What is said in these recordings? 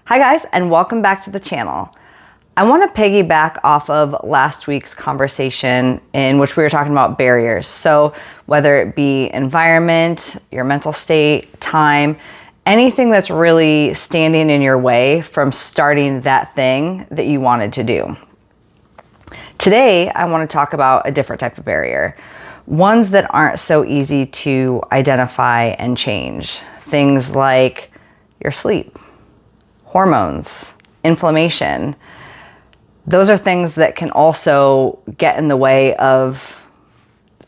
Hi guys, and welcome back to the channel. I want to piggyback off of last week's conversation in which we were talking about barriers. So whether it be environment, your mental state, time, anything that's really standing in your way from starting that thing that you wanted to do. Today, I want to talk about a different type of barrier. Ones that aren't so easy to identify and change. Things like your sleep, hormones, inflammation. Those are things that can also get in the way of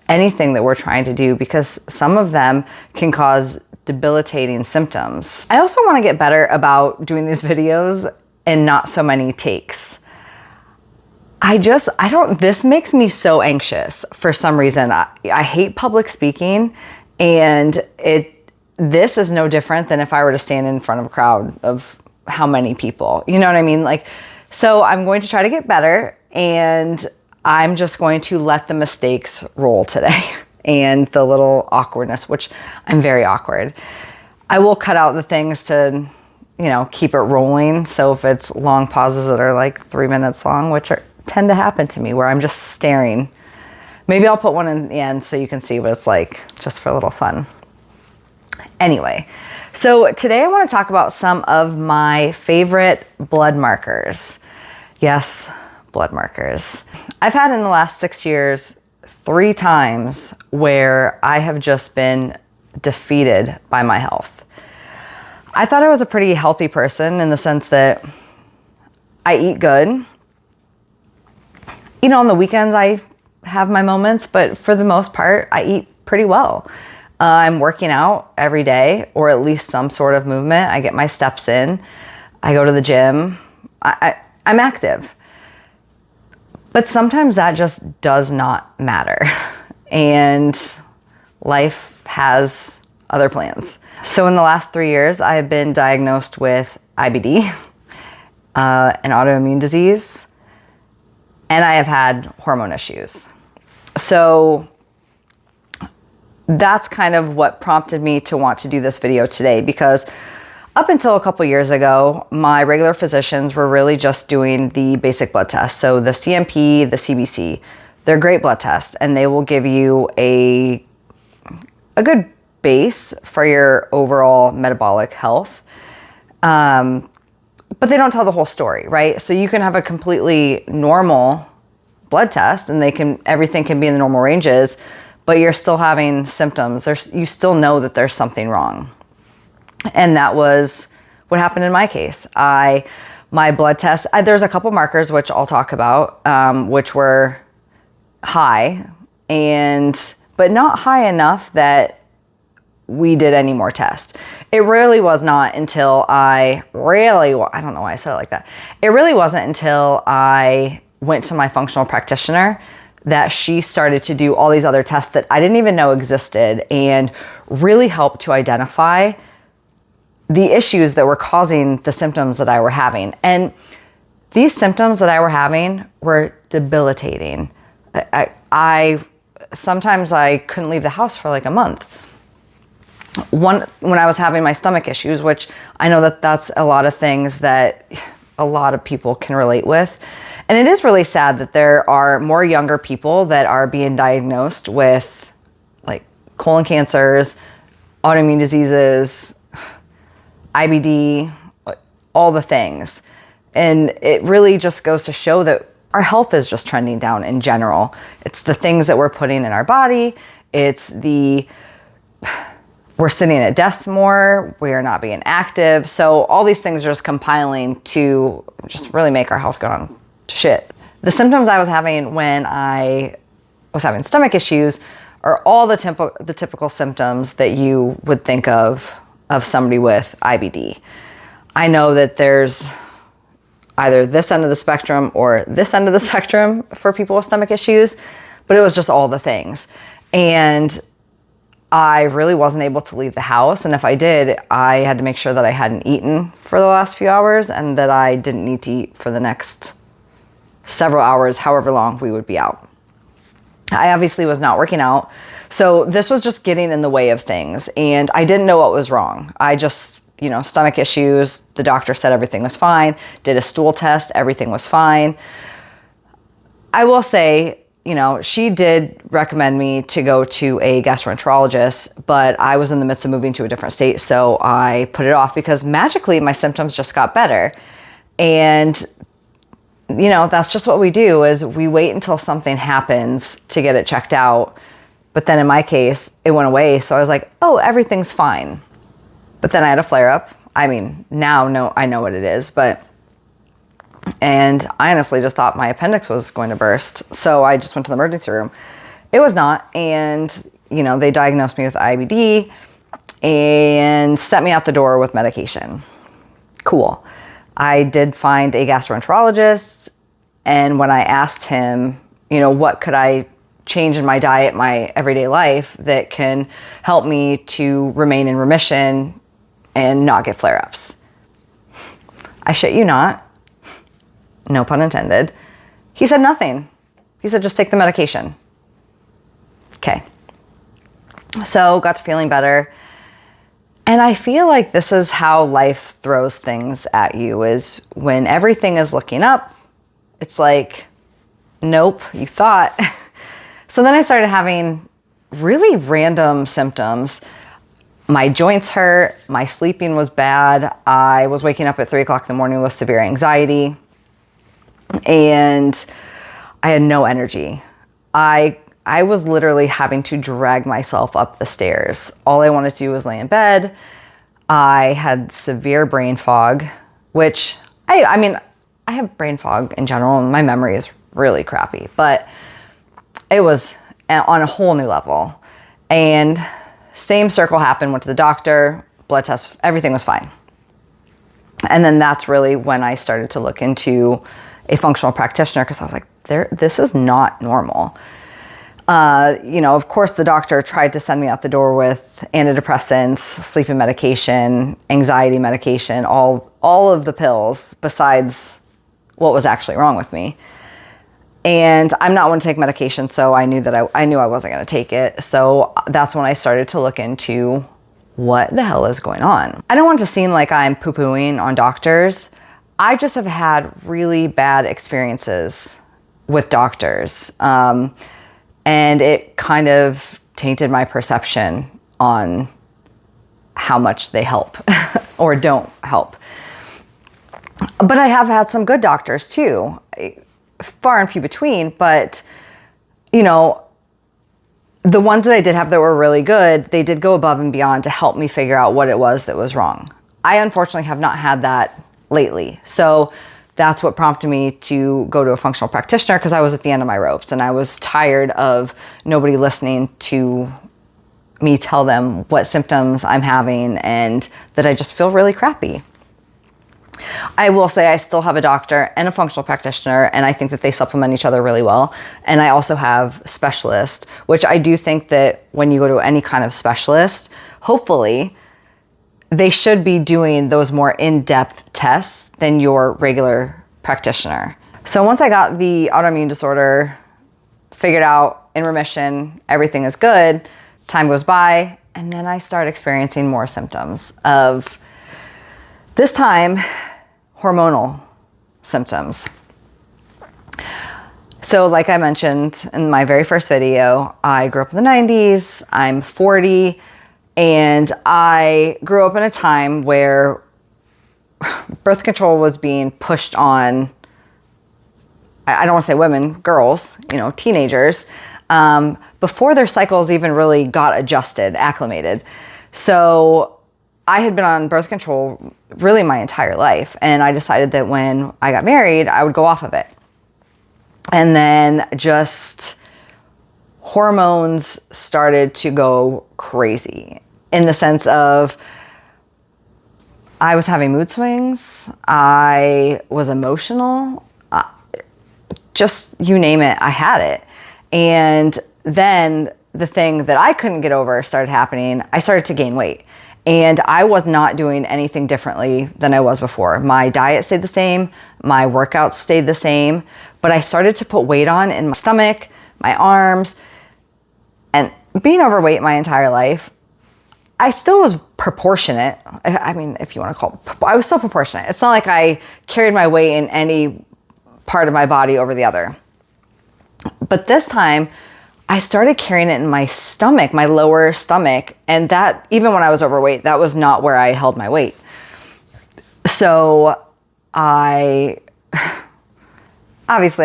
anything that we're trying to do because some of them can cause debilitating symptoms. I also want to get better about doing these videos and not so many takes. This makes me so anxious for some reason. I hate public speaking, and this is no different than if I were to stand in front of a crowd of how many people, you know what I mean? So I'm going to try to get better, and I'm just going to let the mistakes roll today and the little awkwardness, which I'm very awkward. I will cut out the things to, keep it rolling. So if it's long pauses that are like 3 minutes long, which tend to happen to me where I'm just staring, maybe I'll put one in the end so you can see what it's like just for a little fun. Anyway, so today I want to talk about some of my favorite blood markers. Yes, blood markers. I've had in the last 6 years 3 times where I have just been defeated by my health. I thought I was a pretty healthy person in the sense that I eat good. On the weekends I have my moments, but for the most part, I eat pretty well. I'm working out every day, or at least some sort of movement. I get my steps in. I go to the gym. I'm active. But sometimes that just does not matter. And life has other plans. So in the last 3 years, I have been diagnosed with IBD, an autoimmune disease, and I have had hormone issues. So that's kind of what prompted me to want to do this video today, because up until a couple years ago, my regular physicians were really just doing the basic blood tests. So the CMP, the CBC, they're great blood tests, and they will give you a good base for your overall metabolic health. But they don't tell the whole story, right? So you can have a completely normal blood test and everything can be in the normal ranges, but you're still having symptoms. You still know that there's something wrong. And that was what happened in my case. My blood test, there's a couple markers, which I'll talk about, which were high, but not high enough that we did any more tests. It really was not until I don't know why I said it like that. It really wasn't until I went to my functional practitioner that she started to do all these other tests that I didn't even know existed and really helped to identify the issues that were causing the symptoms that I were having. And these symptoms that I were having were debilitating. Sometimes I couldn't leave the house for like a month. When I was having my stomach issues, which I know that that's a lot of things that a lot of people can relate with. And it is really sad that there are more younger people that are being diagnosed with like colon cancers, autoimmune diseases, IBD, all the things. And it really just goes to show that our health is just trending down in general. It's the things that we're putting in our body. We're sitting at desks more, we are not being active. So all these things are just compiling to just really make our health go on to shit. The symptoms I was having when I was having stomach issues are all the typical symptoms that you would think of somebody with IBD. I know that there's either this end of the spectrum or this end of the spectrum for people with stomach issues, but it was just all the things. And I really wasn't able to leave the house. And if I did, I had to make sure that I hadn't eaten for the last few hours and that I didn't need to eat for the next several hours, however long we would be out. I obviously was not working out. So this was just getting in the way of things. And I didn't know what was wrong. I just stomach issues. The doctor said everything was fine. Did a stool test. Everything was fine. I will say, she did recommend me to go to a gastroenterologist, but I was in the midst of moving to a different state. So I put it off because magically my symptoms just got better. And, that's just what we do, is we wait until something happens to get it checked out. But then in my case, it went away. So I was like, oh, everything's fine. But then I had a flare up. I mean, now I know what it is, and I honestly just thought my appendix was going to burst. So I just went to the emergency room. It was not. And, they diagnosed me with IBD and sent me out the door with medication. Cool. I did find a gastroenterologist. And when I asked him, what could I change in my diet, my everyday life that can help me to remain in remission and not get flare-ups, I shit you not, no pun intended, he said nothing. He said, just take the medication. Okay. So got to feeling better. And I feel like this is how life throws things at you, is when everything is looking up, it's like, nope, you thought. So then I started having really random symptoms. My joints hurt. My sleeping was bad. I was waking up at 3:00 in the morning with severe anxiety. And I had no energy. I was literally having to drag myself up the stairs. All I wanted to do was lay in bed. I had severe brain fog, which I have brain fog in general, and my memory is really crappy, but it was on a whole new level. And same circle happened, went to the doctor, blood test, everything was fine. And then that's really when I started to look into a functional practitioner, because I was like, this is not normal. Of course, the doctor tried to send me out the door with antidepressants, sleeping medication, anxiety medication, all of the pills besides what was actually wrong with me. And I'm not one to take medication, so I knew that I knew I wasn't going to take it. So that's when I started to look into what the hell is going on. I don't want to seem like I'm poo-pooing on doctors. I just have had really bad experiences with doctors. And it kind of tainted my perception on how much they help or don't help. But I have had some good doctors too, far and few between, but the ones that I did have that were really good, they did go above and beyond to help me figure out what it was that was wrong. I unfortunately have not had that lately. So that's what prompted me to go to a functional practitioner, because I was at the end of my ropes and I was tired of nobody listening to me tell them what symptoms I'm having and that I just feel really crappy. I will say I still have a doctor and a functional practitioner, and I think that they supplement each other really well. And I also have specialists, which I do think that when you go to any kind of specialist, hopefully they should be doing those more in-depth tests than your regular practitioner. So once I got the autoimmune disorder figured out, in remission, everything is good, time goes by, and then I start experiencing more symptoms of, this time, hormonal symptoms. So like I mentioned in my very first video, I grew up in the 90s, I'm 40, and I grew up in a time where birth control was being pushed on, I don't want to say women, girls, teenagers, before their cycles even really got adjusted, acclimated. So I had been on birth control really my entire life, and I decided that when I got married, I would go off of it. And then just hormones started to go crazy in the sense of I was having mood swings, I was emotional, just you name it, I had it. And then the thing that I couldn't get over started happening. I started to gain weight. And I was not doing anything differently than I was before. My diet stayed the same, my workouts stayed the same, but I started to put weight on in my stomach, my arms, and being overweight my entire life, I still was proportionate. I mean, if you want to call it, I was still proportionate. It's not like I carried my weight in any part of my body over the other. But this time, I started carrying it in my stomach, my lower stomach. And that, even when I was overweight, that was not where I held my weight. So obviously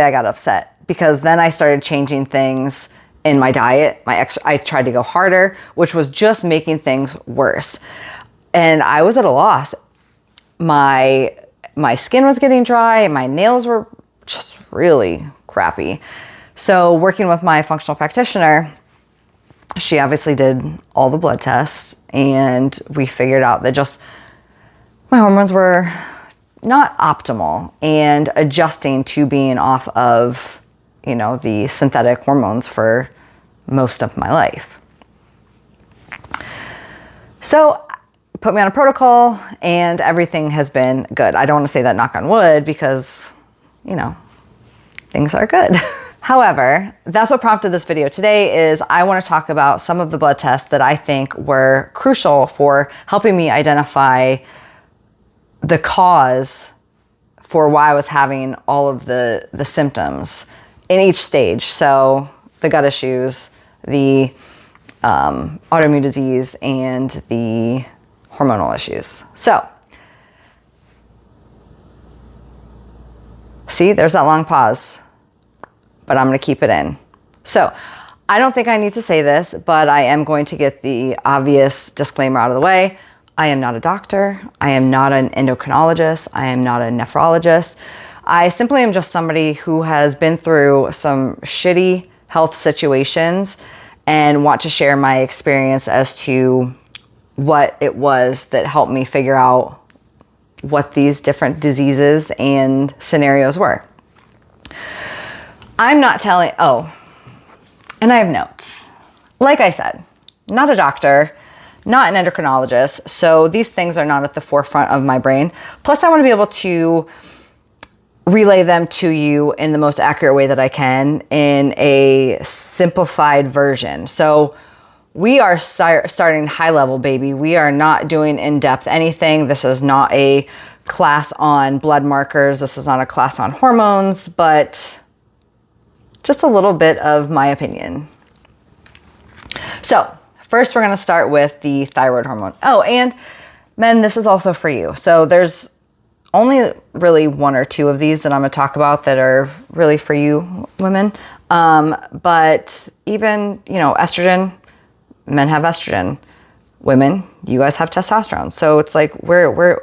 I got upset, because then I started changing things in my diet. I tried to go harder, which was just making things worse. And I was at a loss. My skin was getting dry. My nails were just really crappy. So working with my functional practitioner, she obviously did all the blood tests, and we figured out that just my hormones were not optimal, and adjusting to being off of, the synthetic hormones for most of my life. So put me on a protocol, and everything has been good. I don't want to say that knock on wood, because, things are good. However, that's what prompted this video today. Is I want to talk about some of the blood tests that I think were crucial for helping me identify the cause for why I was having all of the symptoms in each stage. So the gut issues, the autoimmune disease, and the hormonal issues. So, see, there's that long pause, but I'm going to keep it in. So I don't think I need to say this, but I am going to get the obvious disclaimer out of the way. I am not a doctor. I am not an endocrinologist. I am not a nephrologist. I simply am just somebody who has been through some shitty health situations and want to share my experience as to what it was that helped me figure out what these different diseases and scenarios were. I'm not telling, and I have notes. Like I said, not a doctor, not an endocrinologist, so these things are not at the forefront of my brain. Plus, I want to be able to relay them to you in the most accurate way that I can in a simplified version. So we are starting high level, baby. We are not doing in-depth anything. This is not a class on blood markers. This is not a class on hormones, but just a little bit of my opinion. So first, we're going to start with the thyroid hormone. Oh, and men, this is also for you. So there's only really one or two of these that I'm going to talk about that are really for you women. But even, estrogen, men have estrogen. Women, you guys have testosterone. So it's like we're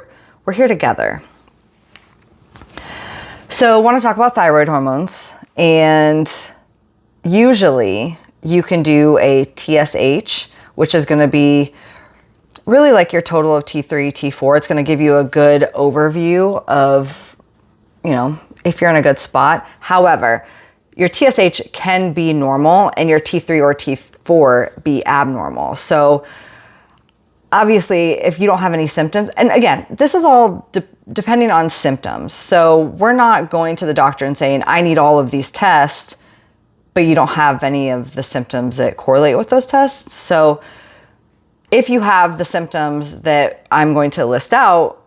here together. So I want to talk about thyroid hormones. And usually you can do a TSH, which is going to be really like your total of T3, T4. It's going to give you a good overview of, if you're in a good spot. However, your TSH can be normal and your T3 or T4 be abnormal. So obviously, if you don't have any symptoms, and again, this is all depending on symptoms. So we're not going to the doctor and saying, I need all of these tests, but you don't have any of the symptoms that correlate with those tests. So if you have the symptoms that I'm going to list out,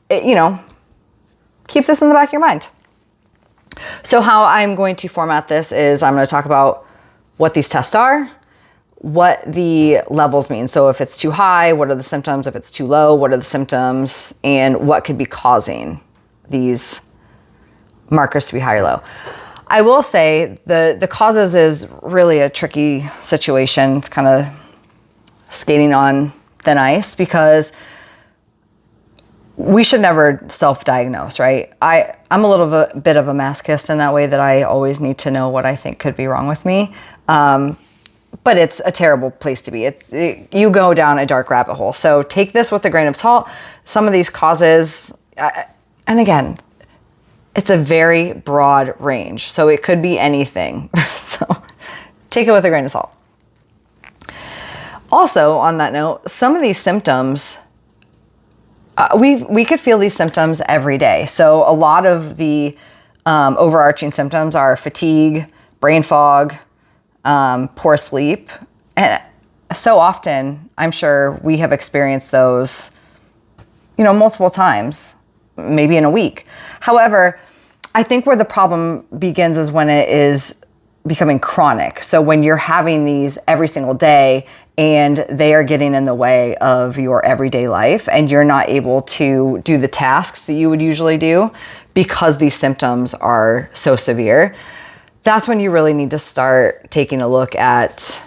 keep this in the back of your mind. So how I'm going to format this is I'm going to talk about what these tests are, what the levels mean. So if it's too high, what are the symptoms? If it's too low, what are the symptoms? And what could be causing these markers to be high or low. I will say the causes is really a tricky situation. It's kind of skating on thin ice, because we should never self-diagnose, right? I'm a little bit of a masochist in that way, that I always need to know what I think could be wrong with me. But it's a terrible place to be. You go down a dark rabbit hole. So take this with a grain of salt. Some of these causes, and again, it's a very broad range. So it could be anything. So take it with a grain of salt. Also, on that note, some of these symptoms, we could feel these symptoms every day. So a lot of the overarching symptoms are fatigue, brain fog, poor sleep. And so often, I'm sure we have experienced those, multiple times, maybe in a week. However, I think where the problem begins is when it is becoming chronic. So when you're having these every single day and they are getting in the way of your everyday life and you're not able to do the tasks that you would usually do because these symptoms are so severe, that's when you really need to start taking a look at,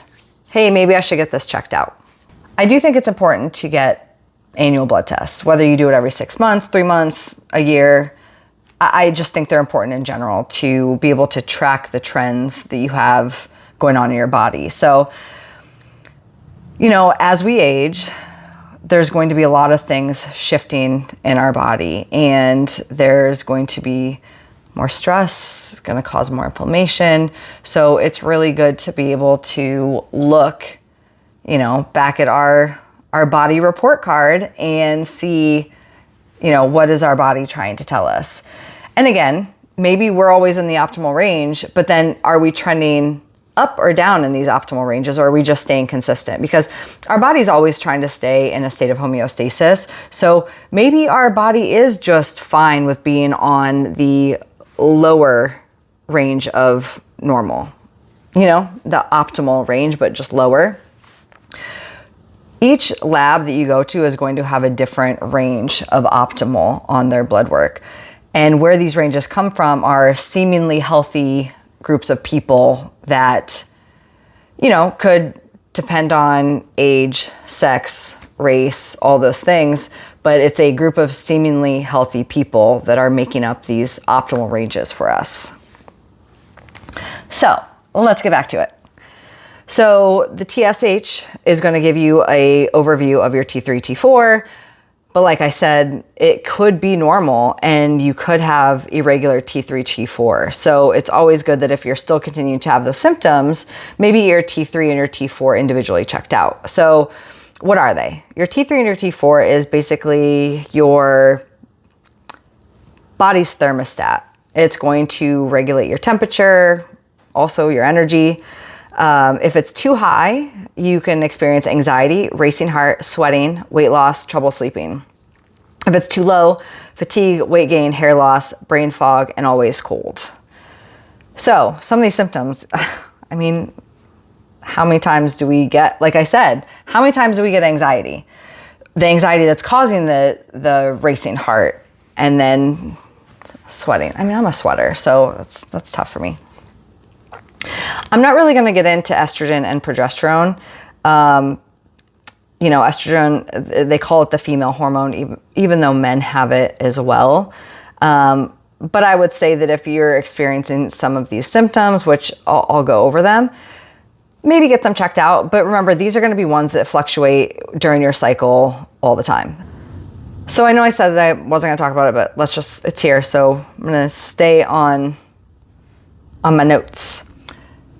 hey, maybe I should get this checked out. I do think it's important to get annual blood tests, whether you do it every 6 months, 3 months, a year. I just think they're important in general to be able to track the trends that you have going on in your body. So, as we age, there's going to be a lot of things shifting in our body, and there's going to be more stress, it's going to cause more inflammation. So it's really good to be able to look, back at our body report card and see, what is our body trying to tell us? And again, maybe we're always in the optimal range, but then are we trending up or down in these optimal ranges, or are we just staying consistent? Because our body's always trying to stay in a state of homeostasis. So maybe our body is just fine with being on the lower range of normal, the optimal range, but just lower. Each lab that you go to is going to have a different range of optimal on their blood work. And where these ranges come from are seemingly healthy groups of people that, could depend on age, sex, race, all those things, but it's a group of seemingly healthy people that are making up these optimal ranges for us. So let's get back to it. So the TSH is going to give you an overview of your T3, T4. But like I said, it could be normal and you could have irregular T3, T4. So it's always good that if you're still continuing to have those symptoms, maybe your T3 and your T4 individually checked out. So what are they? Your T3 and your T4 is basically your body's thermostat. It's going to regulate your temperature, also your energy. If it's too high, you can experience anxiety, racing heart, sweating, weight loss, trouble sleeping. If it's too low, fatigue, weight gain, hair loss, brain fog, and always cold. So some of these symptoms, how many times do we get, like I said, how many times do we get anxiety? The anxiety that's causing the racing heart and then sweating. I'm a sweater, so that's tough for me. I'm not really going to get into estrogen and progesterone. Estrogen, they call it the female hormone, even though men have it as well. But I would say that if you're experiencing some of these symptoms, which I'll go over them, maybe get them checked out. But remember, these are going to be ones that fluctuate during your cycle all the time. So I know I said that I wasn't going to talk about it, but it's here. So I'm going to stay on my notes.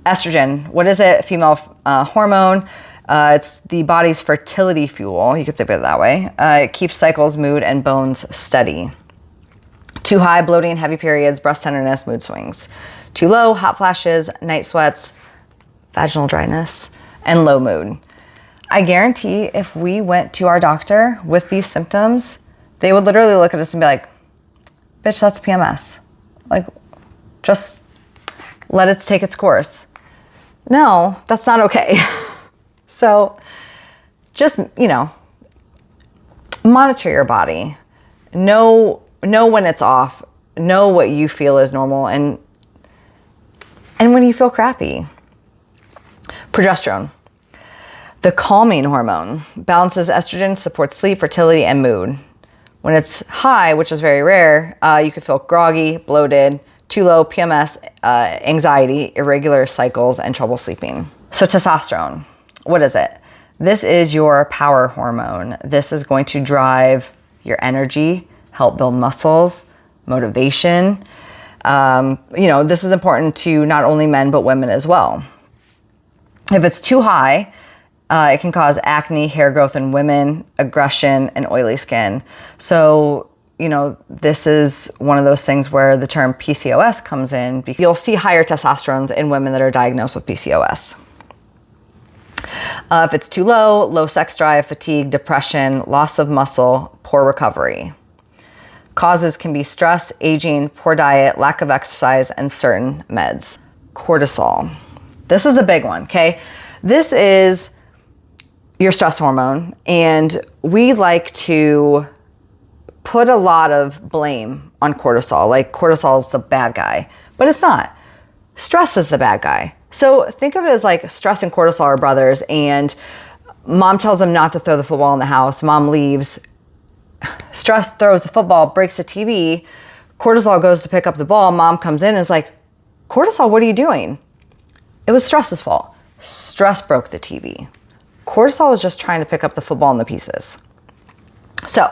Estrogen, what is it? Female hormone. It's the body's fertility fuel. You could think of it that way. It keeps cycles, mood, and bones steady. Too high, bloating, heavy periods, breast tenderness, mood swings. Too low, hot flashes, night sweats, vaginal dryness, and low mood. I guarantee if we went to our doctor with these symptoms, they would literally look at us and be like, bitch, that's PMS. Like, just let it take its course. No, that's not okay. So just, monitor your body. Know when it's off. Know what you feel is normal and when you feel crappy. Progesterone. The calming hormone balances estrogen, supports sleep, fertility, and mood. When it's high, which is very rare, you can feel groggy, bloated, too low, PMS, anxiety, irregular cycles, and trouble sleeping. So testosterone, what is it? This is your power hormone. This is going to drive your energy, help build muscles, motivation. This is important to not only men, but women as well. If it's too high, it can cause acne, hair growth in women, aggression, and oily skin. So, this is one of those things where the term PCOS comes in. You'll see higher testosterone in women that are diagnosed with PCOS. If it's too low, low sex drive, fatigue, depression, loss of muscle, poor recovery. Causes can be stress, aging, poor diet, lack of exercise, and certain meds. Cortisol. This is a big one, okay? This is your stress hormone, and we like to put a lot of blame on cortisol. Like cortisol is the bad guy, but it's not. Stress is the bad guy. So think of it as like stress and cortisol are brothers, and mom tells them not to throw the football in the house. Mom leaves. Stress throws the football, breaks the TV. Cortisol goes to pick up the ball. Mom comes in and is like, cortisol, what are you doing? It was stress's fault. Stress broke the TV. Cortisol was just trying to pick up the football in the pieces. So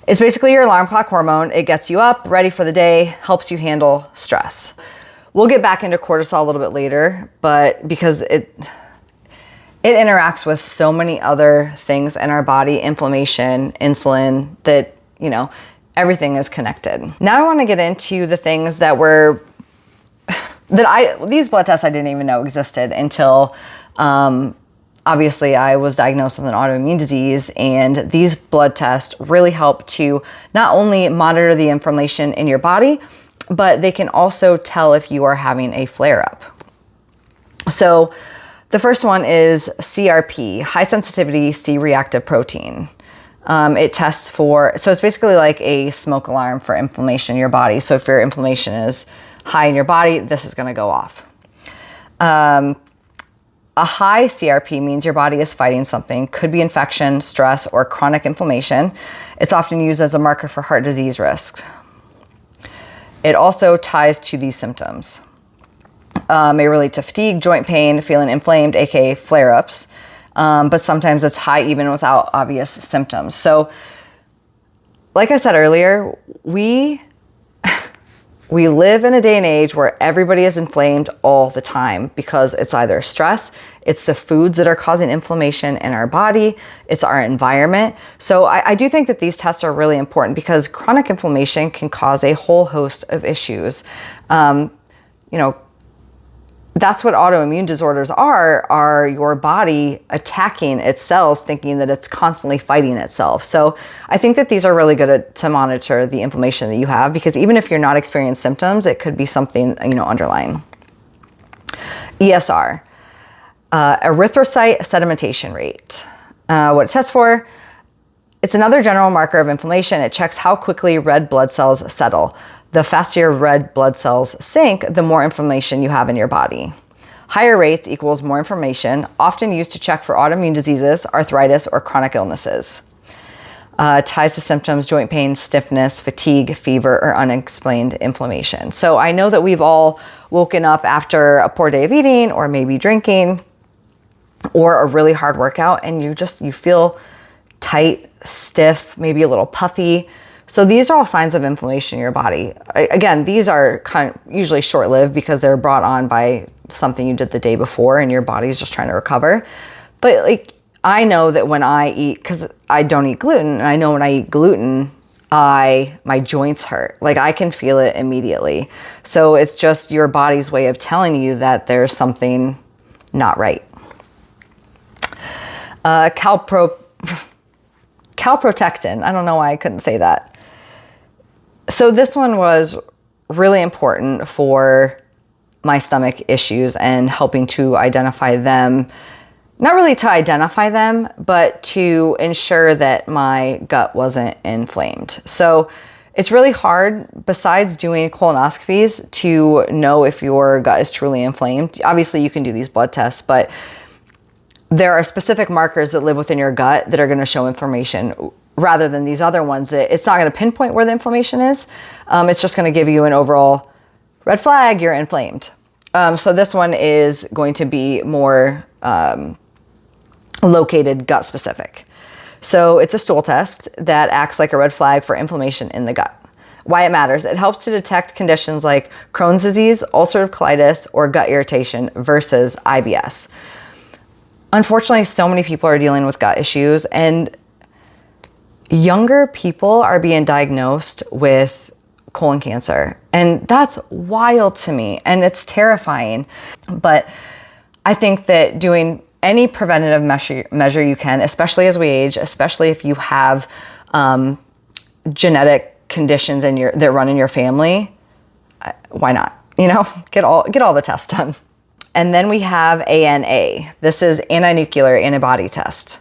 it's basically your alarm clock hormone. It gets you up, ready for the day, helps you handle stress. We'll get back into cortisol a little bit later, but because it interacts with so many other things in our body, inflammation, insulin, that, everything is connected. Now I want to get into the things that these blood tests I didn't even know existed until, obviously I was diagnosed with an autoimmune disease, and these blood tests really help to not only monitor the inflammation in your body, but they can also tell if you are having a flare-up. So the first one is CRP, high sensitivity C-reactive protein. It tests so it's basically like a smoke alarm for inflammation in your body. So if your inflammation is high in your body, this is gonna go off. A high CRP means your body is fighting something. Could be infection, stress, or chronic inflammation. It's often used as a marker for heart disease risks. It also ties to these symptoms. May relate to fatigue, joint pain, feeling inflamed, aka flare-ups, but sometimes it's high even without obvious symptoms. So, like I said earlier, we live in a day and age where everybody is inflamed all the time because it's either stress, it's the foods that are causing inflammation in our body, it's our environment. So I do think that these tests are really important because chronic inflammation can cause a whole host of issues. That's what autoimmune disorders are your body attacking its cells, thinking that it's constantly fighting itself. So I think that these are really good to monitor the inflammation that you have, because even if you're not experiencing symptoms, it could be something, underlying. ESR, erythrocyte sedimentation rate. What it tests for, it's another general marker of inflammation. It checks how quickly red blood cells settle. The faster your red blood cells sink, the more inflammation you have in your body. Higher rates equals more inflammation, often used to check for autoimmune diseases, arthritis, or chronic illnesses. Ties to symptoms, joint pain, stiffness, fatigue, fever, or unexplained inflammation. So I know that we've all woken up after a poor day of eating, or maybe drinking, or a really hard workout, and you feel tight, stiff, maybe a little puffy. So these are all signs of inflammation in your body. Again, these are usually short-lived because they're brought on by something you did the day before and your body's just trying to recover. But I know that when I eat, because I don't eat gluten, and I know when I eat gluten, my joints hurt. I can feel it immediately. So it's just your body's way of telling you that there's something not right. Calprotectin, I don't know why I couldn't say that. So this one was really important for my stomach issues and helping to identify them. Not really to identify them, but to ensure that my gut wasn't inflamed. So it's really hard, besides doing colonoscopies, to know if your gut is truly inflamed. Obviously, you can do these blood tests, but there are specific markers that live within your gut that are going to show inflammation, rather than these other ones that it's not going to pinpoint where the inflammation is. It's just going to give you an overall red flag, you're inflamed. So this one is going to be more located gut specific. So it's a stool test that acts like a red flag for inflammation in the gut. Why it matters: it helps to detect conditions like Crohn's disease, ulcerative colitis, or gut irritation versus IBS. Unfortunately, so many people are dealing with gut issues, and younger people are being diagnosed with colon cancer. And that's wild to me, and it's terrifying. But I think that doing any preventative measure you can, especially as we age, especially if you have genetic conditions that run in your family, why not? Get all the tests done. And then we have ANA. This is anti-nuclear antibody test.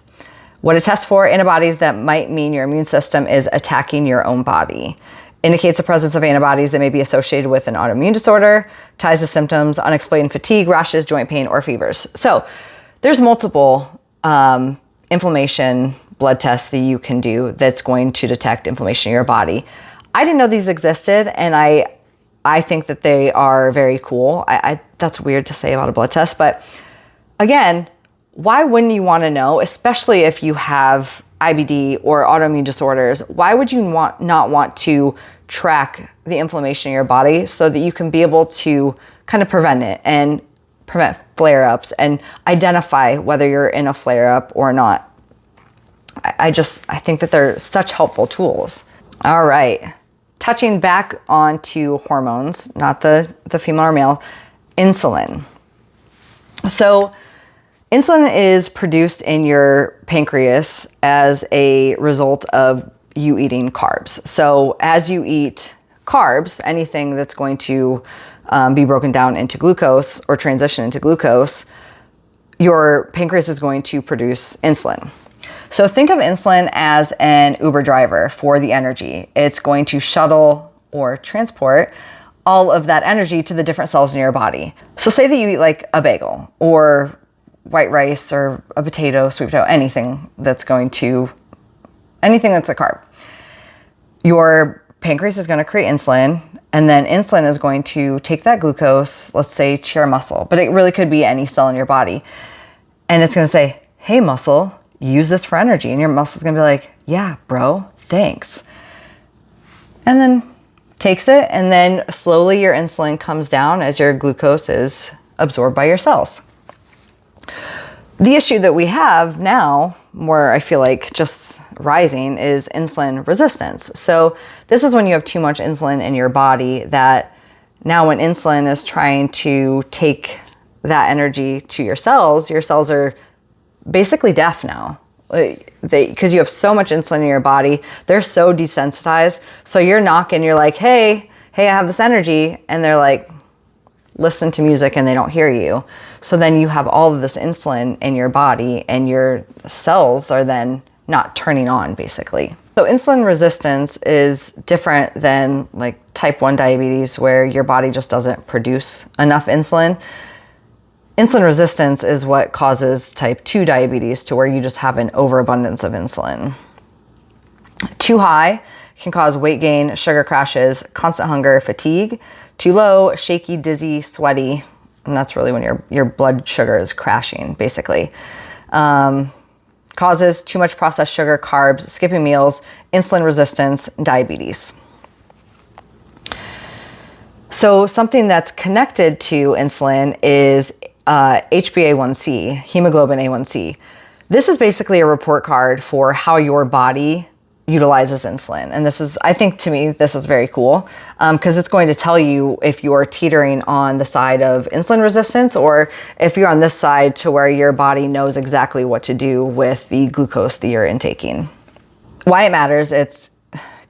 What it tests for, antibodies that might mean your immune system is attacking your own body. Indicates the presence of antibodies that may be associated with an autoimmune disorder, ties to symptoms, unexplained fatigue, rashes, joint pain, or fevers. So there's multiple inflammation blood tests that you can do that's going to detect inflammation in your body. I didn't know these existed, and I think that they are very cool. That's weird to say about a blood test, but again, why wouldn't you want to know, especially if you have IBD or autoimmune disorders? Why would you not want to track the inflammation in your body so that you can be able to kind of prevent it and prevent flare-ups and identify whether you're in a flare-up or not? I think that they're such helpful tools. All right. Touching back onto hormones, not the female or male, insulin. So insulin is produced in your pancreas as a result of you eating carbs. So as you eat carbs, anything that's going to be broken down into glucose or transition into glucose, your pancreas is going to produce insulin. So think of insulin as an Uber driver for the energy. It's going to shuttle or transport all of that energy to the different cells in your body. So say that you eat like a bagel or white rice or a potato, sweet potato, anything that's a carb. Your pancreas is going to create insulin, and then insulin is going to take that glucose, let's say to your muscle, but it really could be any cell in your body. And it's going to say, hey muscle, use this for energy. And your muscle's going to be like, yeah, bro, thanks. And then takes it, and then slowly your insulin comes down as your glucose is absorbed by your cells. The issue that we have now, more I feel like just rising, is insulin resistance. So this is when you have too much insulin in your body that now when insulin is trying to take that energy to your cells are basically deaf now. Because you have so much insulin in your body, they're so desensitized. So you're knocking, you're like, hey, I have this energy. And they're like, listen to music, and they don't hear you. So then you have all of this insulin in your body, and your cells are then not turning on, basically. So insulin resistance is different than like type 1 diabetes, where your body just doesn't produce enough insulin. Insulin resistance is what causes type 2 diabetes, to where you just have an overabundance of insulin. Too high can cause weight gain, sugar crashes, constant hunger, fatigue. Too low, shaky, dizzy, sweaty. And that's really when your blood sugar is crashing, basically. Causes too much processed sugar, carbs, skipping meals, insulin resistance, diabetes. So something that's connected to insulin is HbA1c, hemoglobin A1c. This is basically a report card for how your body utilizes insulin. And this is, I think to me, this is very cool because it's going to tell you if you're teetering on the side of insulin resistance or if you're on this side to where your body knows exactly what to do with the glucose that you're intaking. Why it matters, it's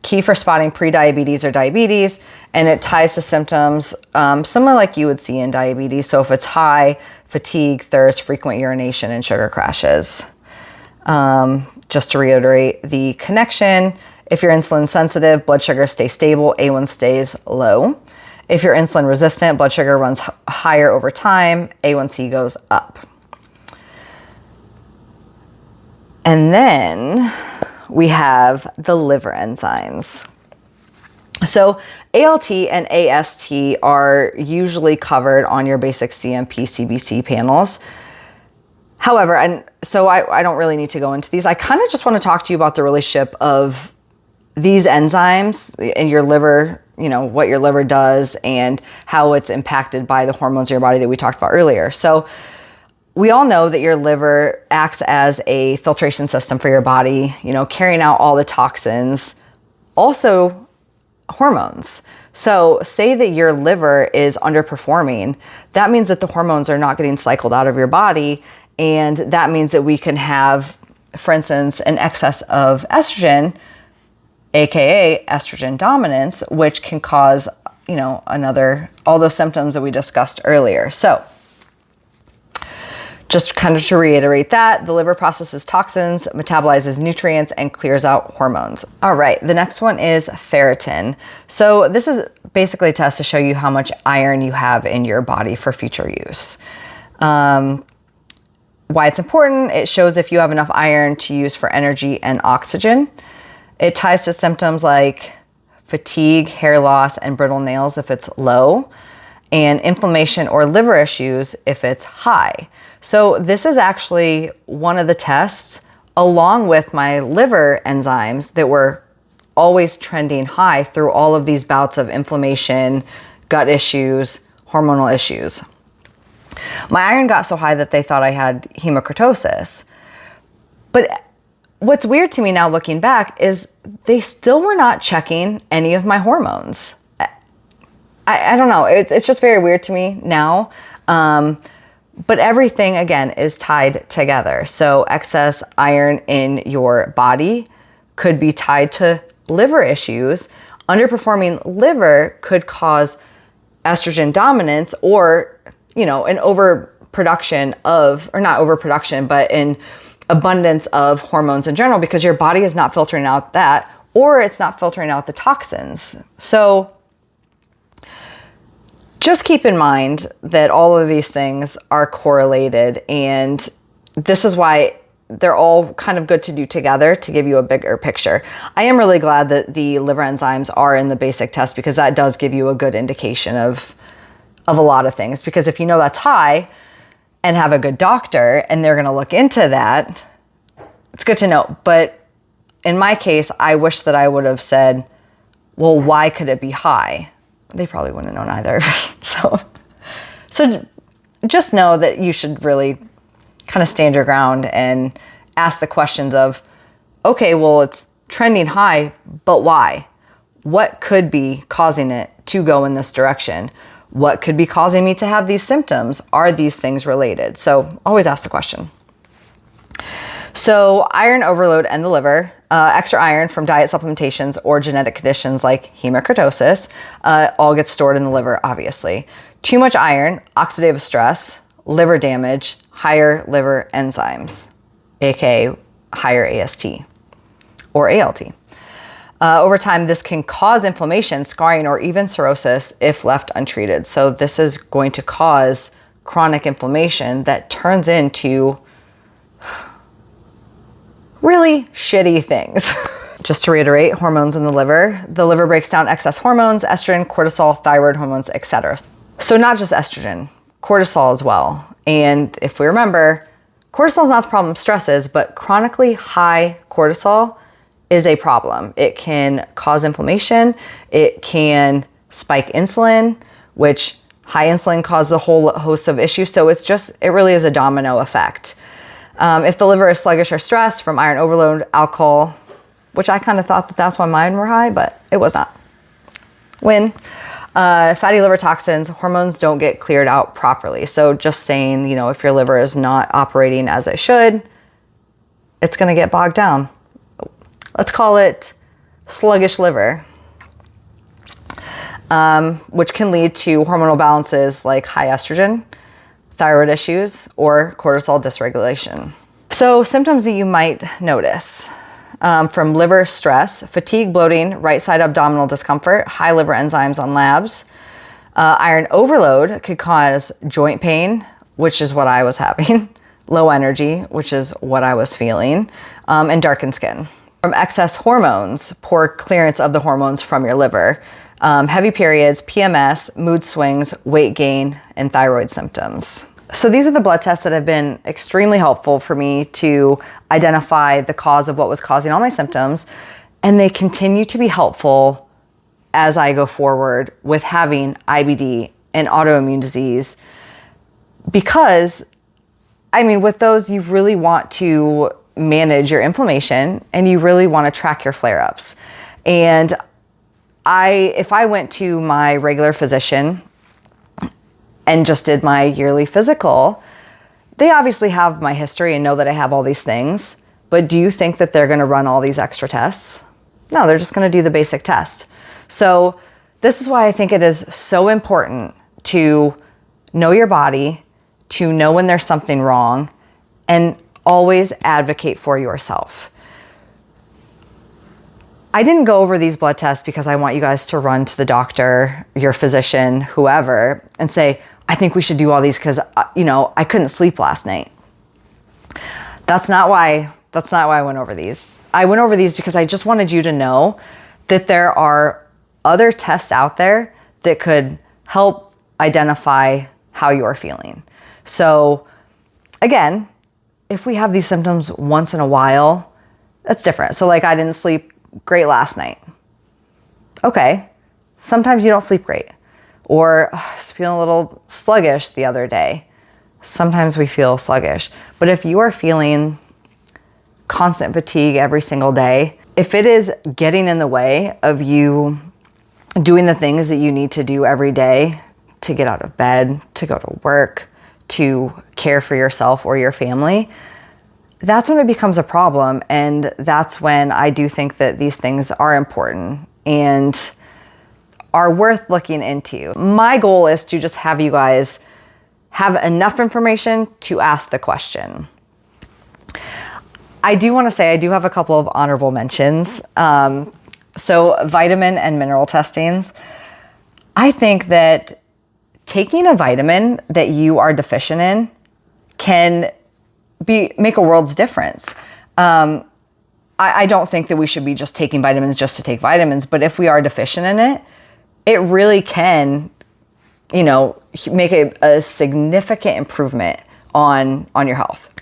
key for spotting prediabetes or diabetes, and it ties to symptoms similar like you would see in diabetes. So if it's high, fatigue, thirst, frequent urination, and sugar crashes. Just to reiterate the connection, if you're insulin sensitive, blood sugar stays stable, A1 stays low. If you're insulin resistant, blood sugar runs higher over time, A1C goes up. And then we have the liver enzymes. So ALT and AST are usually covered on your basic CMP CBC panels. However, and so I don't really need to go into these. I kind of just want to talk to you about the relationship of these enzymes in your liver, you know, what your liver does and how it's impacted by the hormones in your body that we talked about earlier. So we all know that your liver acts as a filtration system for your body, you know, carrying out all the toxins, also hormones. So say that your liver is underperforming, that means that the hormones are not getting cycled out of your body, And that means that we can have, for instance, an excess of estrogen, aka estrogen dominance, which can cause, all those symptoms that we discussed earlier. So just kind of to reiterate that, the liver processes toxins, metabolizes nutrients, and clears out hormones. All right, the next one is ferritin. So this is basically a test to show you how much iron you have in your body for future use. Why it's important, it shows if you have enough iron to use for energy and oxygen. It ties to symptoms like fatigue, hair loss, and brittle nails if it's low, and inflammation or liver issues if it's high. So this is actually one of the tests, along with my liver enzymes, that were always trending high through all of these bouts of inflammation, gut issues, hormonal issues. My iron got so high that they thought I had hemochromatosis. But what's weird to me now looking back is they still were not checking any of my hormones. I don't know. It's just very weird to me now. But everything, again, is tied together. So excess iron in your body could be tied to liver issues. Underperforming liver could cause estrogen dominance or, an overproduction of, or not overproduction, but an abundance of hormones in general, because your body is not filtering out that, or it's not filtering out the toxins. So just keep in mind that all of these things are correlated, and this is why they're all kind of good to do together to give you a bigger picture. I am really glad that the liver enzymes are in the basic test, because that does give you a good indication of a lot of things. Because if you know that's high and have a good doctor and they're going to look into that, it's good to know. But in my case, I wish that I would have said, well, why could it be high? They probably wouldn't have known either. So just know that you should really kind of stand your ground and ask the questions of, okay, well, it's trending high, but why? What could be causing it to go in this direction? What could be causing me to have these symptoms? Are these things related? So always ask the question. So iron overload and the liver, extra iron from diet supplementations or genetic conditions like hemochromatosis, all gets stored in the liver, obviously. Too much iron, oxidative stress, liver damage, higher liver enzymes, aka higher AST or ALT. Over time, this can cause inflammation, scarring, or even cirrhosis if left untreated. So this is going to cause chronic inflammation that turns into really shitty things. Just to reiterate, hormones in the liver breaks down excess hormones, estrogen, cortisol, thyroid hormones, etc. So not just estrogen, cortisol as well. And if we remember, cortisol is not the problem, stress is, but chronically high cortisol is a problem. It can cause inflammation. It can spike insulin, which high insulin causes a whole host of issues. So it really is a domino effect. If the liver is sluggish or stressed from iron overload, alcohol, which I kind of thought that's why mine were high, but it was not. Fatty liver toxins, hormones don't get cleared out properly. So just saying, if your liver is not operating as it should, it's going to get bogged down. Let's call it sluggish liver, which can lead to hormonal balances like high estrogen, thyroid issues, or cortisol dysregulation. So symptoms that you might notice from liver stress: fatigue, bloating, right side abdominal discomfort, high liver enzymes on labs. Iron overload could cause joint pain, which is what I was having, low energy, which is what I was feeling, and darkened skin. From excess hormones, poor clearance of the hormones from your liver, heavy periods, PMS, mood swings, weight gain, and thyroid symptoms. So these are the blood tests that have been extremely helpful for me to identify the cause of what was causing all my symptoms. And they continue to be helpful as I go forward with having IBD and autoimmune disease. Because, with those, you really want to manage your inflammation and you really want to track your flare-ups. And if I went to my regular physician and just did my yearly physical, they obviously have my history and know that I have all these things, but do you think that they're going to run all these extra tests? No, they're just going to do the basic test. So this is why I think it is so important to know your body, to know when there's something wrong, and always advocate for yourself. I didn't go over these blood tests because I want you guys to run to the doctor, your physician, whoever, and say, I think we should do all these because, I couldn't sleep last night. That's not why I went over these. I went over these because I just wanted you to know that there are other tests out there that could help identify how you're feeling. So again, if we have these symptoms once in a while, that's different. So like I didn't sleep great last night. Okay. Sometimes you don't sleep great. Or I was feeling a little sluggish the other day. Sometimes we feel sluggish. But if you are feeling constant fatigue every single day, if it is getting in the way of you doing the things that you need to do every day to get out of bed, to go to work, to care for yourself or your family, that's when it becomes a problem. And that's when I do think that these things are important and are worth looking into. My goal is to just have you guys have enough information to ask the question. I do want to say I do have a couple of honorable mentions. So vitamin and mineral testings. I think that taking a vitamin that you are deficient in can make a world's difference. I don't think that we should be just taking vitamins just to take vitamins, but if we are deficient in it, it really can, make a significant improvement on your health.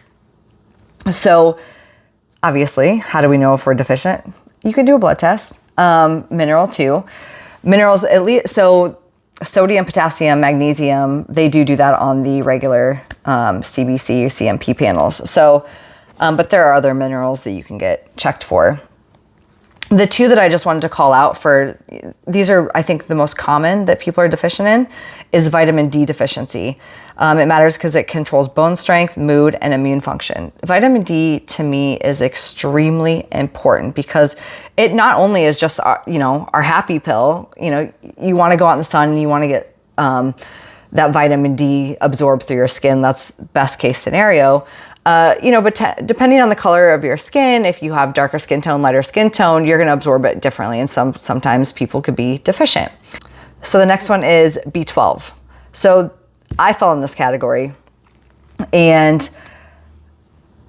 So obviously, how do we know if we're deficient? You can do a blood test. Mineral too. Minerals, at least, so sodium, potassium, magnesium, they do that on the regular CBC, CMP panels. So, but there are other minerals that you can get checked for. The two that I just wanted to call out for, these are, I think, the most common that people are deficient in, is vitamin D deficiency. It matters because it controls bone strength, mood, and immune function. Vitamin D, to me, is extremely important because it not only is just, our happy pill. You want to go out in the sun and you want to get that vitamin D absorbed through your skin. That's best case scenario. But depending on the color of your skin, if you have darker skin tone, lighter skin tone, you're going to absorb it differently. And sometimes people could be deficient. So the next one is B12. So I fell in this category. And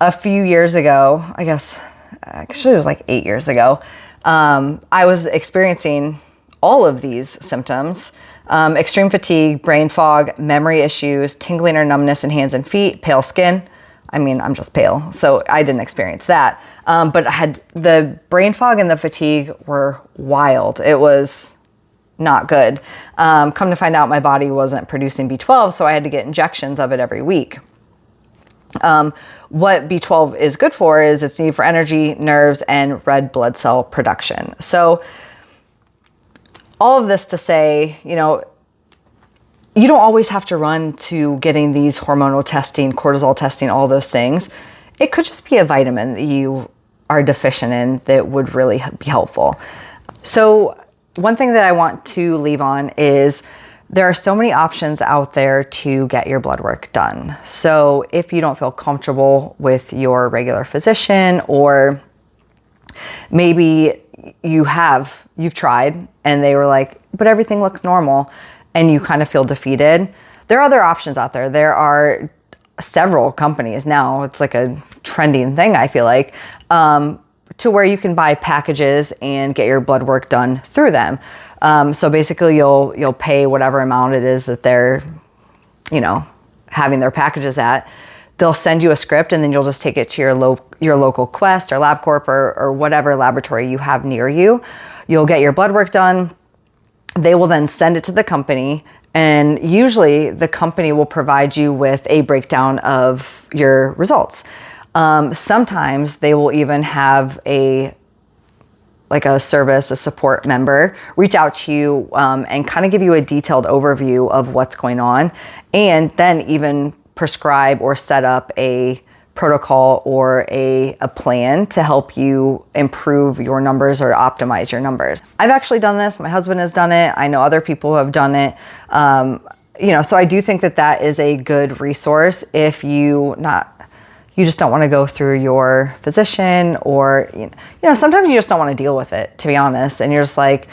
a few years ago, I guess, actually it was like 8 years ago, I was experiencing all of these symptoms. Extreme fatigue, brain fog, memory issues, tingling or numbness in hands and feet, pale skin. I mean, I'm just pale, so I didn't experience that. But I had the brain fog and the fatigue were wild. It was not good. Come to find out, my body wasn't producing B12, so I had to get injections of it every week. What B12 is good for is it's needed for energy, nerves, and red blood cell production. So all of this to say, you don't always have to run to getting these hormonal testing, cortisol testing, all those things. It could just be a vitamin that you are deficient in that would really be helpful. So one thing that I want to leave on is there are so many options out there to get your blood work done. So if you don't feel comfortable with your regular physician, or maybe you've tried and they were like, but everything looks normal, and you kind of feel defeated, there are other options out there. There are several companies now, it's like a trending thing, I feel like, to where you can buy packages and get your blood work done through them. So basically you'll pay whatever amount it is that they're, having their packages at. They'll send you a script and then you'll just take it to your local Quest or LabCorp or whatever laboratory you have near you. You'll get your blood work done. They will then send it to the company, and usually the company will provide you with a breakdown of your results. Sometimes they will even have a support member reach out to you and kind of give you a detailed overview of what's going on, and then even prescribe or set up a protocol or a plan to help you improve your numbers or optimize your numbers. I've actually done this. My husband has done it. I know other people have done it. So I do think that that is a good resource if you just don't want to go through your physician, or, sometimes you just don't want to deal with it, to be honest. And you're just like,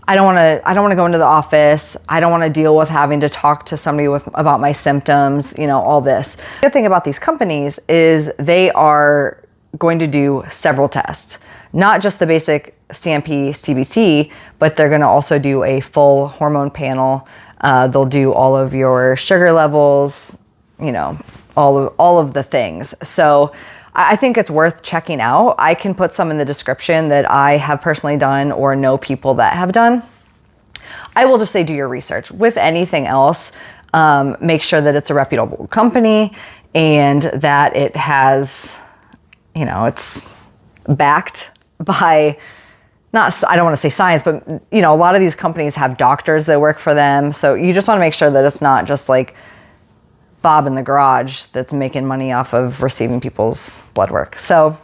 I don't want to go into the office. I don't want to deal with having to talk to somebody about my symptoms, all this. The good thing about these companies is they are going to do several tests, not just the basic CMP, CBC, but they're going to also do a full hormone panel. They'll do all of your sugar levels, all of the things. So I think it's worth checking out. I can put some in the description that I have personally done or know people that have done. I will just say do your research. With anything else, make sure that it's a reputable company and that it has, it's backed by, I don't want to say science, but a lot of these companies have doctors that work for them. So you just want to make sure that it's not just like Bob in the garage that's making money off of receiving people's blood work. So,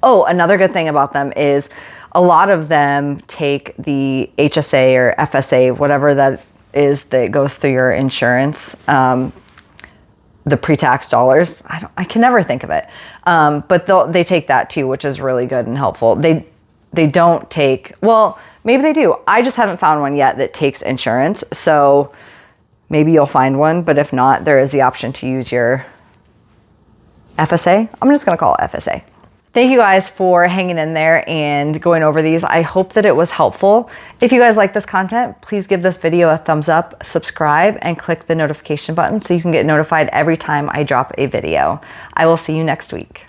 another good thing about them is a lot of them take the HSA or FSA, whatever that is that goes through your insurance, the pre-tax dollars. I can never think of it. But they take that too, which is really good and helpful. They don't take, well, maybe they do. I just haven't found one yet that takes insurance. So maybe you'll find one, but if not, there is the option to use your FSA. I'm just going to call it FSA. Thank you guys for hanging in there and going over these. I hope that it was helpful. If you guys like this content, please give this video a thumbs up, subscribe, and click the notification button so you can get notified every time I drop a video. I will see you next week.